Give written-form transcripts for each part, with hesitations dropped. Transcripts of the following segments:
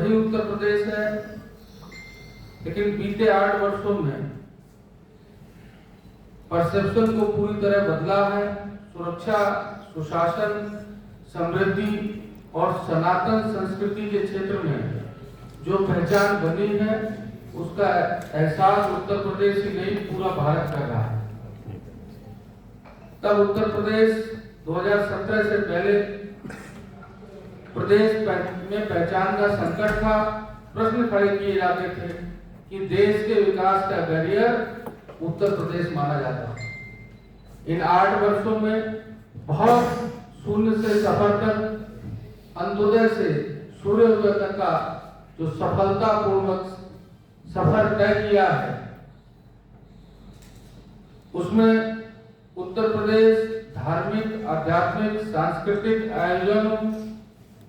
वही उत्तर प्रदेश है, लेकिन बीते 8 वर्षों में परसेप्शन को पूरी तरह बदला है। सुरक्षा, सुशासन, समृद्धि और सनातन संस्कृति के क्षेत्र में जो पहचान बनी है, उसका एहसास उत्तर प्रदेश ही नहीं पूरा भारत कर रहा है। तब उत्तर प्रदेश 2017 से पहले प्रदेश में पहचान का संकट था। प्रश्न खड़े किए जाते थे कि देश के विकास का बैरियर उत्तर प्रदेश माना जाता है। इन 8 वर्षों में बहुत शून्य से सफर तक, अंत्योदय से सूर्योदय तक का जो सफलतापूर्वक सफर तय किया है, उसमें उत्तर प्रदेश धार्मिक, आध्यात्मिक, सांस्कृतिक आयोजनों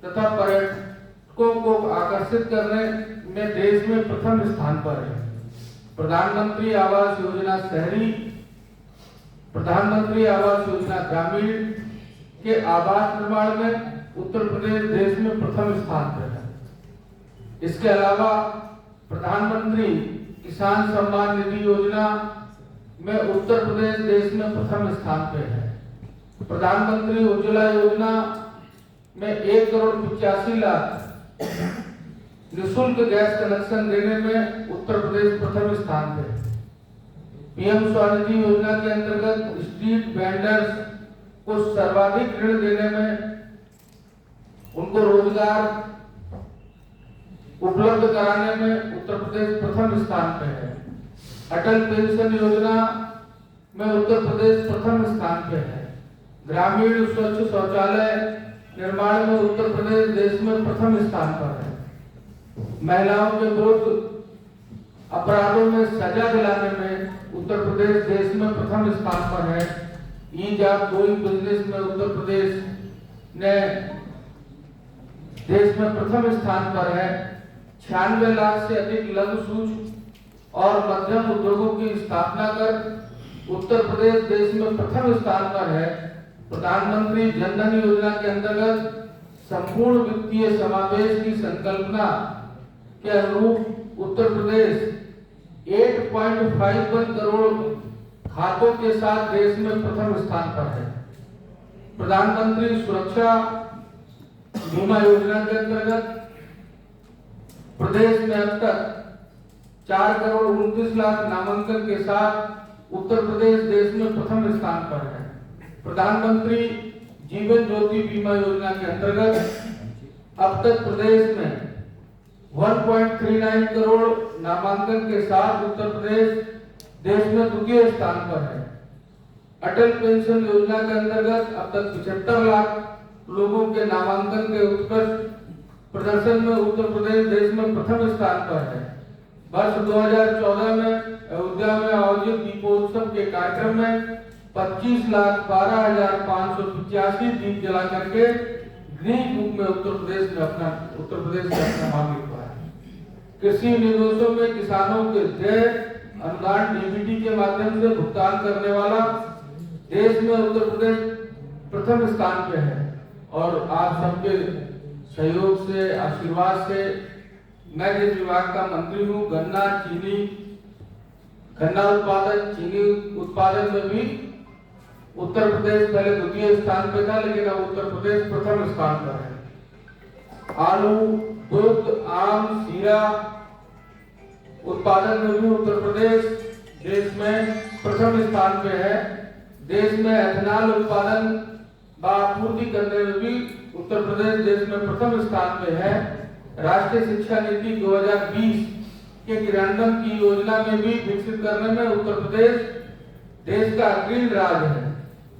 तथा पर्यटकों को आकर्षित करने में देश में प्रथम स्थान पर है। प्रधानमंत्री आवास योजना शहरी, प्रधानमंत्री आवास योजना ग्रामीण के आवास निर्माण में उत्तर प्रदेश देश में प्रथम स्थान पर है। इसके अलावा प्रधानमंत्री किसान सम्मान निधि योजना में उत्तर प्रदेश देश में प्रथम स्थान पे है। प्रधानमंत्री उज्ज्वला योजना में 1,85,00,000 निःशुल्क गैस कनेक्शन देने में उत्तर प्रदेश प्रथम स्थान पे है। पीएम स्वनिधि योजना के अंतर्गत स्ट्रीट वेंडर्स को सर्वाधिक ऋण देने में, उनको रोजगार उपलब्ध कराने में उत्तर प्रदेश प्रथम स्थान पे है। अटल पेंशन योजना में उत्तर प्रदेश प्रथम स्थान पे है। ग्रामीण स्वच्छ शौचालय निर्माण में उत्तर प्रदेश देश में प्रथम स्थान पर है। महिलाओं के विरुद्ध अपराधों में सजा दिलाने में उत्तर प्रदेश देश में प्रथम स्थान पर है। ईज ऑफ डूइंग बिजनेस में उत्तर प्रदेश ने देश में प्रथम स्थान पर है। 96 लाख से अधिक लघु सूक्ष्म और मध्यम उद्योगों की स्थापना कर उत्तर प्रदेश देश में प्रथम स्थान पर है। प्रधानमंत्री जन धन योजना के अंतर्गत संपूर्ण वित्तीय समावेश की संकल्पना के अनुरूप उत्तर प्रदेश 8.51 करोड़ खातों के साथ देश में प्रथम स्थान पर है। प्रधानमंत्री सुरक्षा बीमा योजना के अंतर्गत प्रदेश में अब तक 4,29,00,000 नामांकन के साथ उत्तर प्रदेश देश में प्रथम स्थान पर है। प्रधानमंत्री जीवन ज्योति बीमा योजना के अंतर्गत अब तक प्रदेश में 1.39 करोड़ नामांकन के साथ उत्तर प्रदेश देश में द्वितीय स्थान पर है। अटल पेंशन योजना के अंतर्गत अब तक 75 लाख लोगों के नामांकन के उत्कृष्ट प्रदर्शन में उत्तर प्रदेश देश में प्रथम स्थान पर है। वर्ष 2014 में अयोध्या में आयोजित दीपोत्सव के कार्यक्रम में 25,12,585 दीप जला करके ग्रीन बुक में उत्तर प्रदेश ने अपना नाम लिखवाया। कृषि निवेशों में किसानों के देय अनुदान डीबीटी के माध्यम से भुगतान करने वाला देश में उत्तर प्रदेश प्रथम स्थान पे है। और आप सबके सहयोग से, आशीर्वाद से मैं जिस विभाग का मंत्री हूँ, गन्ना उत्पादन, चीनी उत्पादन में भी उत्तर प्रदेश पहले द्वितीय स्थान पे था, लेकिन अब उत्तर प्रदेश प्रथम स्थान पर है। आलू, दूध, आम, शीरा उत्पादन में भी उत्तर प्रदेश देश में प्रथम स्थान पे है। देश में एथेनॉल उत्पादन व आपूर्ति करने में भी उत्तर प्रदेश देश में प्रथम स्थान पे है। राष्ट्रीय शिक्षा नीति 2020 के क्रियान्वयन की योजना में भी विकसित करने में उत्तर प्रदेश देश का अग्रणी राज्य है।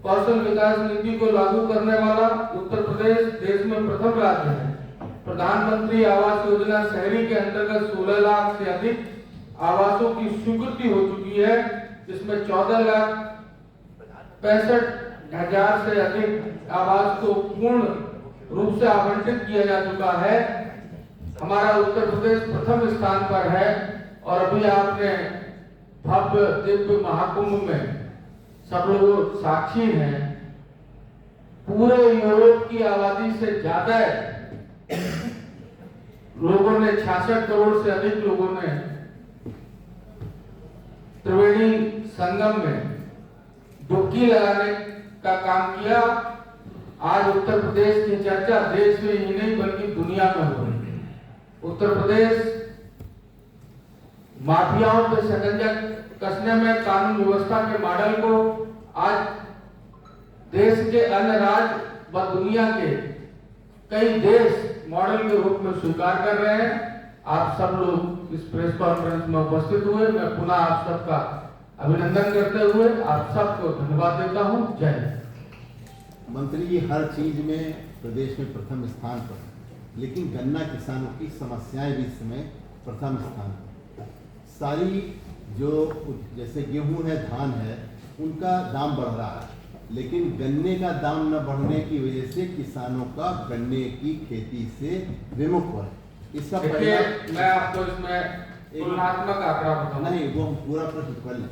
कौशल विकास नीति को लागू करने वाला उत्तर प्रदेश देश में प्रथम राज्य है। प्रधानमंत्री आवास योजना शहरी के अंतर्गत 16 लाख से अधिक आवासों की स्वीकृति हो चुकी है, जिसमें 14,65,000 से अधिक आवास को पूर्ण रूप से आवंटित किया जा चुका है। हमारा उत्तर प्रदेश प्रथम स्थान पर है। और अभी आपने भव्य दिव्य महाकुंभ में सब लोग साक्षी हैं, पूरे यूरोप की आबादी से ज्यादा लोगों ने 66 करोड़ से अधिक लोगों ने त्रिवेणी संगम में डुबकी लगाने का काम किया। आज उत्तर प्रदेश की चर्चा देश में ही नहीं बल्कि दुनिया में हो रही है। उत्तर प्रदेश माफियाओं पे शिकंजा कसने में कानून व्यवस्था के मॉडल को आज देश के अन्य राज्य व दुनिया के कई देश मॉडल के रूप में स्वीकार कर रहे हैं। आप सब लोग इस प्रेस कॉन्फ्रेंस में उपस्थित हुए, मैं पुनः आप सबका अभिनंदन करते हुए आप सबको धन्यवाद देता हूं। जय हिंद। मंत्री जी हर चीज में प्रदेश में प्रथम स्थान पर है, लेकिन गन्ना किसानों की समस्याएं भी इस समय प्रथम स्थान पर। सारी जो जैसे गेहूं है, धान है, उनका दाम बढ़ रहा है, लेकिन गन्ने का दाम न बढ़ने की वजह से किसानों का गन्ने की खेती से विमुख हो रहे। इसका मैं आपको इसमें तुलनात्मक आंकड़ा बताऊं। नहीं, वो हम पूरा प्रश्न कर लें।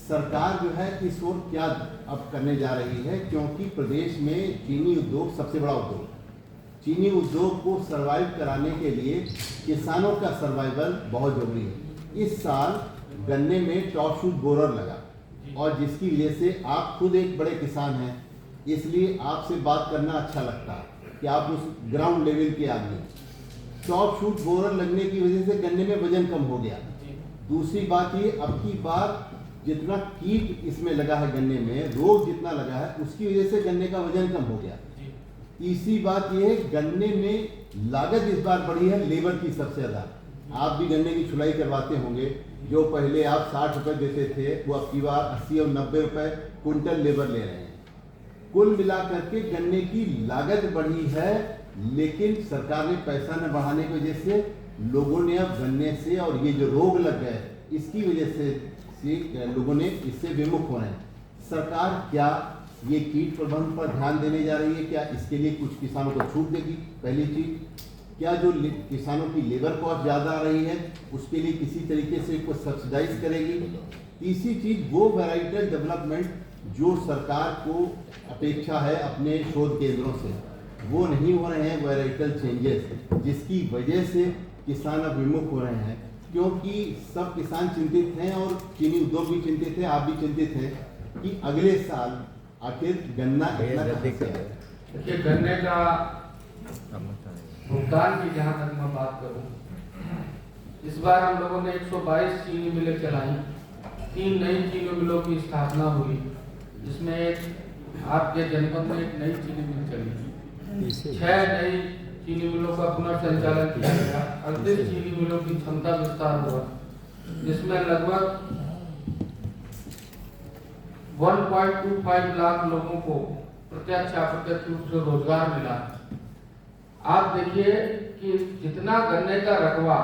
सरकार जो है इस ओर क्या अब करने जा रही है, क्योंकि प्रदेश में चीनी उद्योग सबसे बड़ा उद्योग है। चीनी उद्योग को सर्वाइव कराने के लिए किसानों का सर्वाइवल बहुत जरूरी है। इस साल गन्ने में टॉप शूट बोरर लगा, और जिसकी वजह से आप खुद एक बड़े किसान हैं, इसलिए आपसे बात करना अच्छा लगता है कि आप उस ग्राउंड लेवल के आदमी। टॉप शूट बोरर लगने की वजह से गन्ने में वजन कम हो गया। दूसरी बात ये, अब की बार जितना कीट इसमें लगा है गन्ने में, रोग जितना लगा है, उसकी वजह से गन्ने का वजन कम हो गया। तीसरी बात ये है, गन्ने में लागत इस बार बढ़ी है लेबर की सबसे ज्यादा। आप भी गन्ने की छुलाई करवाते होंगे, जो पहले आप 60 रुपए देते थे वो अब की बार 80 और 90 रुपए क्विंटल लेबर ले रहे हैं। कुल मिलाकर के गन्ने की लागत बढ़ी है, लेकिन सरकार ने पैसा न बढ़ाने की वजह से लोगों ने अब गन्ने से, और ये जो रोग लग गए इसकी वजह से लोगों ने इससे विमुख हो रहे हैं। सरकार क्या ये कीट प्रबंधन पर ध्यान देने जा रही है? क्या इसके लिए कुछ किसानों को छूट देगी? पहली चीज, क्या जो किसानों की लेबर कॉस्ट ज़्यादा आ रही है उसके लिए किसी तरीके से कुछ सब्सिडाइज करेगी? तीसरी चीज, वो वैराइटल डेवलपमेंट जो सरकार को अपेक्षा है अपने शोध केंद्रों से, वो नहीं हो रहे हैं वैराइटल चेंजेस, जिसकी वजह से किसान अब विमुख हो रहे हैं। क्योंकि सब किसान चिंतित हैं और चीनी उद्योग भी चिंतित है, आप भी चिंतित हैं कि अगले साल आखिर गन्ना कितना देखिए, गन्ने का भुगतान की जहाँ तक मैं बात करूँ, इस बार हम लोगों ने 122 चीनी मिलें चलाई, 3 नई चीनी मिलों की स्थापना हुई, जिसमें एक आपके जनपद में एक नई चीनी मिल चली, 6 नई चीनी मिलों का पुनर्संचालन किया गया, 38 चीनी मिलों की क्षमता विस्तार हुआ, जिसमें लगभग 1.25 लाख लोगों को प्रत्यक्ष अप्रत्यक्ष रूप से रोजगार मिला। आप देखिए कि जितना गन्ने का रकबा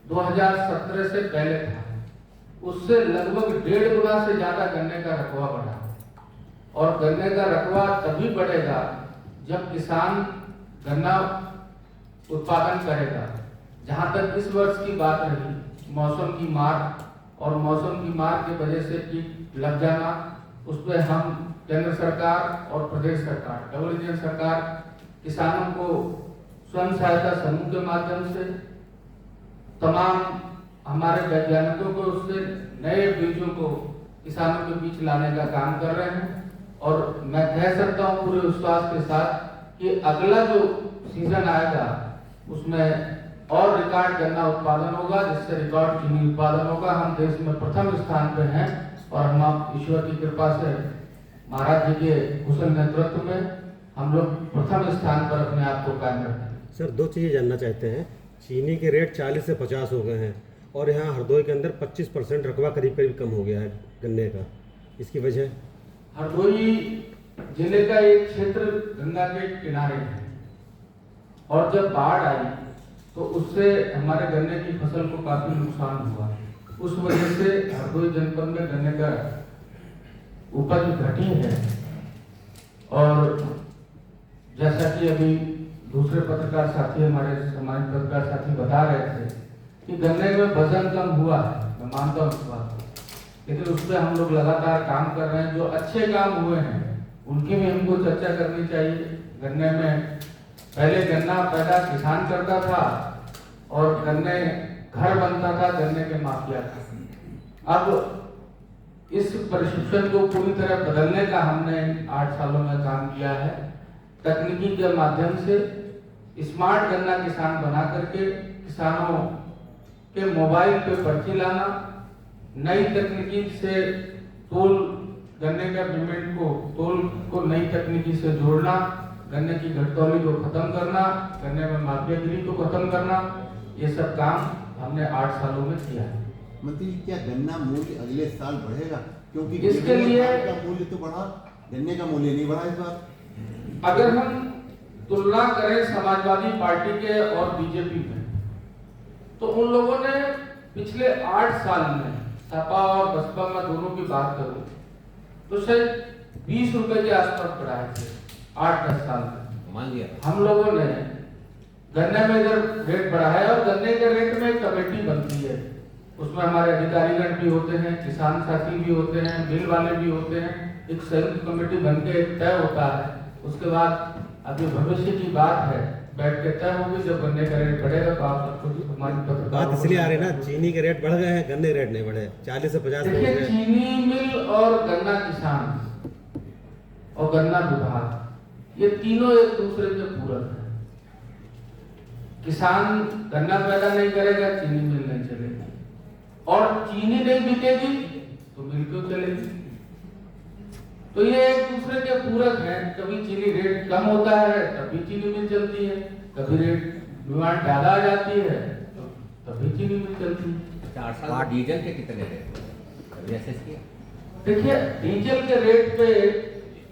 2017 से पहले था, उससे लगभग 1.5 गुना से ज्यादा गन्ने का रकबा बढ़ा। और गन्ने का रकबा तभी बढ़ेगा जब किसान गन्ना उत्पादन करेगा। जहां तक इस वर्ष की बात रही, मौसम की मार, और मौसम की मार की वजह से कीट लग जाना, उस पर हम केंद्र सरकार और प्रदेश सरकार, डबल इंजन सरकार किसानों को स्वयं सहायता समूह के माध्यम से, तमाम हमारे वैज्ञानिकों को उससे नए बीजों को किसानों के बीच लाने का काम कर रहे हैं। और मैं कह सकता हूं पूरे विश्वास के साथ कि अगला जो सीजन आएगा उसमें और रिकॉर्ड गन्ना उत्पादन होगा, जिससे रिकॉर्ड चीनी उत्पादन होगा। हम देश में प्रथम स्थान पे हैं, और हम ईश्वर की कृपा से महाराज जी के कुशल नेतृत्व में हम लोग प्रथम स्थान पर अपने आप को कायम रखते हैं। सर, 2 चीज़ें जानना चाहते हैं। चीनी के रेट 40 से 50 हो गए हैं, और यहाँ हरदोई के अंदर 25% रकबा करीब करीब कम हो गया है गन्ने का, इसकी वजह? हरदोई जिले का एक क्षेत्र गंगा के किनारे है, और जब बाढ़ आई तो उससे हमारे गन्ने की फसल को काफी नुकसान हुआ। उस वजह से हरदोई जनपद में गन्ने का उपज घटी है। और जैसा कि अभी दूसरे पत्रकार साथी, हमारे सामाजिक पत्रकार साथी बता रहे थे कि गन्ने में वजन कम हुआ है, मैं मानता हूँ इस बात को, लेकिन उस पर हम लोग लगातार काम कर रहे हैं। जो अच्छे काम हुए हैं उनकी भी हमको चर्चा करनी चाहिए। गन्ने में पहले गन्ना पैदा किसान करता था और गन्ने घर बनता था गन्ने के माफिया का। अब इस परिशिष्टन को पूरी तरह बदलने का हमने 8 सालों में काम किया है। तकनीकी के माध्यम से स्मार्ट गन्ना किसान बना करके किसानों के मोबाइल पे पर्ची लाना, नई तकनीकी से तोल गन्ने का पेमेंट को तोल को नई तकनीकी से जोड़ना, गन्ने की घटतौली को खत्म करना, गन्ने में माफियागिरी को खत्म करना, ये सब काम हमने 8 सालों में किया है। मंत्री जी, क्या गन्ना मूल्य अगले साल बढ़ेगा? क्योंकि इसके लिए का मूल्य तो बढ़ा, गन्ने का मूल्य नहीं बढ़ा इस बार। अगर हम तुलना करें समाजवादी पार्टी के और बीजेपी में, तो उन लोगों ने पिछले 8 साल में, सपा और बसपा में दोनों की बात करूं तो शायद 20 रुपए के आसपास बढ़ाए थे 8-10 साल में। मान लिया हम लोगों ने गन्ने में जब रेट बढ़ाया, और गन्ने के रेट में एक कमेटी बनती है, उसमें हमारे अधिकारीगण भी होते हैं, किसान साथी भी होते हैं, मिल वाले भी होते हैं, एक संयुक्त कमेटी बनके तय होता है। उसके बाद अभी भविष्य की बात है, बैठ के तय होगी, जब गन्ने का रेट बढ़ेगा तो आप सबको हमारी बात इसलिए आ रही है ना, चीनी के रेट बढ़ गए हैं, गन्ने रेट नहीं बढ़े, 40 से 50 देखिए, चीनी मिल और गन्ना किसान और गन्ना विभाग, ये तीनों एक दूसरे के पूरक हैं। किसान गन्ना पैदा नहीं करेगा, चीनी मिल नहीं चलेगी, और चीनी नहीं बिकेगी तो मिल क्यों चलेगी? तो ये एक दूसरे के पूरक हैं। कभी चीनी रेट कम होता है तभी चीनी मिल चलती है, कभी रेट डिमांड ज्यादा आ जाती है तो तभी चीनी मिल चलती है। 4 साल डीजल के कितने रेट कभी असेस किया? देखिए, डीजल के रेट पे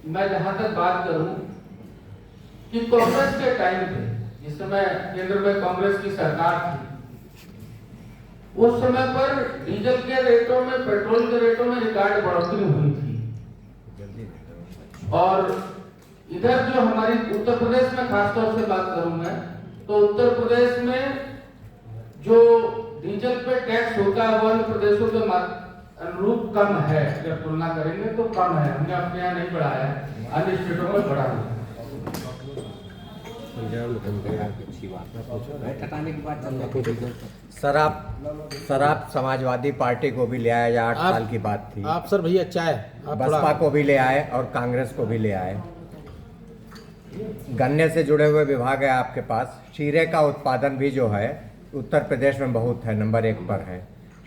मैं जहां तक बात करूं कि कांग्रेस के टाइम पे, जिस समय केंद्र में कांग्रेस की सरकार थी, उस समय पर डीजल के रेटों में, पेट्रोल के रेटों में रिकॉर्ड बढ़ोतरी हुई थी। और इधर जो हमारी उत्तर प्रदेश में खासतौर से बात करूं मैं, तो उत्तर प्रदेश में जो डीजल पे टैक्स होता है वो अन्य प्रदेशों के अनुरूप कम है। अगर तुलना करेंगे तो कम है, हमने अपने यहाँ नहीं बढ़ाया है, अन्य स्टेटों में बढ़ा है। अच्छी बात है, हटाने की बात चल रही है। सर आप समाजवादी पार्टी को भी ले आए, 8 साल की बात थी। आप सर भैया चाय बसपा को भी ले आए और कांग्रेस को भी ले आए। गन्ने से जुड़े हुए विभाग है आपके पास, शीरे का उत्पादन भी जो है उत्तर प्रदेश में बहुत है, नंबर 1 पर है।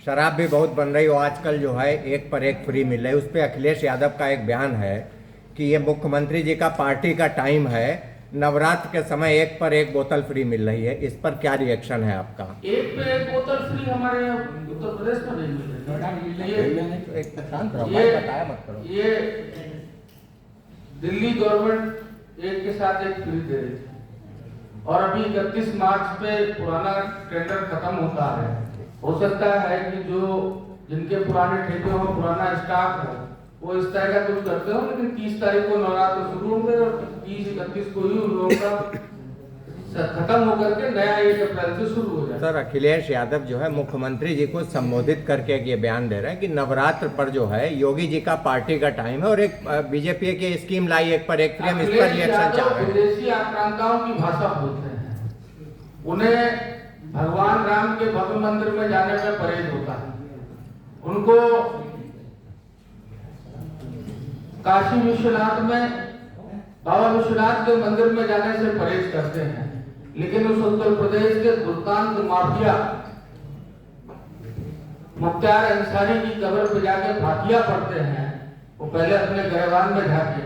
शराब भी बहुत बन रही हो, आजकल जो है 1 पर 1 फ्री मिल रही है। उस पर अखिलेश यादव का एक बयान है कि ये मुख्यमंत्री जी का पार्टी का टाइम है, नवरात्र के समय 1 पर 1 बोतल फ्री मिल रही है। इस पर क्या रिएक्शन है आपका? 1 पे 1 बोतल फ्री हमारे उत्तर प्रदेश में नहीं मिल रही है। ये दिल्ली गवर्नमेंट एक के साथ एक फ्री दे रही थी, और अभी 31 मार्च पे पुराना टेंडर खत्म होता है। हो सकता है कि जो जिनके पुराने ठेके हो, पुराना स्टॉक हो, वो इस तरह का कुछ करते हो, लेकिन 30 तारीख को नवरात्र शुरू होंगे और 30-31 को ही उन लोगों का खत्म होकर के नया 1 अप्रैल से शुरू हो जाए। सर, अखिलेश यादव जो है मुख्यमंत्री जी को संबोधित करके ये बयान दे रहे हैं कि नवरात्र पर जो है योगी जी का पार्टी का टाइम है और एक बीजेपी की स्कीम लाई 1 पर 1 फ्री। हम इस पर रिएक्शन चाह रहे हैं। विदेशी आक्रांताओं की भाषा बोलते हैं, उन्हें भगवान राम के भव्य मंदिर में जाने में परहेज होता है, उनको काशी विश्वनाथ में बाबा विश्वनाथ के मंदिर में जाने से परहेज करते हैं। लेकिन उस उत्तर प्रदेश के दुर्दांत माफिया मुख्तार अंसारी की कब्र पे जाके फातिया पढ़ते हैं, वो पहले अपने गृहवान में जाके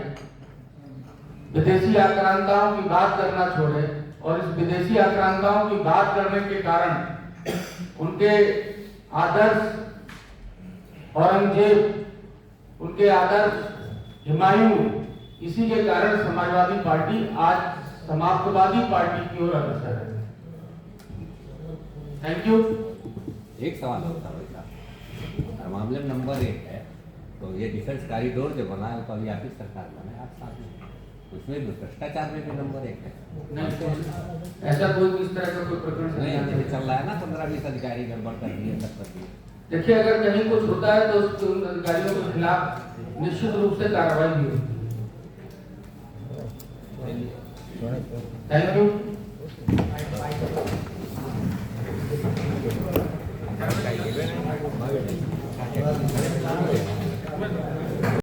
विदेशी आक्रांताओं की बात करना छोड़े, और इस विदेशी आक्रांताओं की बात करने के कारण उनके आदर्श औरंगजेब, उनके आदर्श हुमायूं, इसी के कारण समाजवादी पार्टी आज समाप्तवादी पार्टी की ओर अग्रसर है। Thank you. एक सवाल होता है, मामले में नंबर 1 है, तो ये डिफेंस कॉरिडोर जो बना है तो अभी आपकी सरकार बना है 8 साल में, उसमें भी भ्रष्टाचार में भी नंबर 1 है। नहीं, ऐसा कोई इस तरह का कोई प्रकरण नहीं चल रहा है ना, 15-20 अधिकारी गड़बड़ कर दिए, सब कर दिए। देखिए, अगर कहीं कुछ होता है तो उन अधिकारियों के खिलाफ निश्चित रूप से कार्रवाई भी होती है। Thank you. Thank you.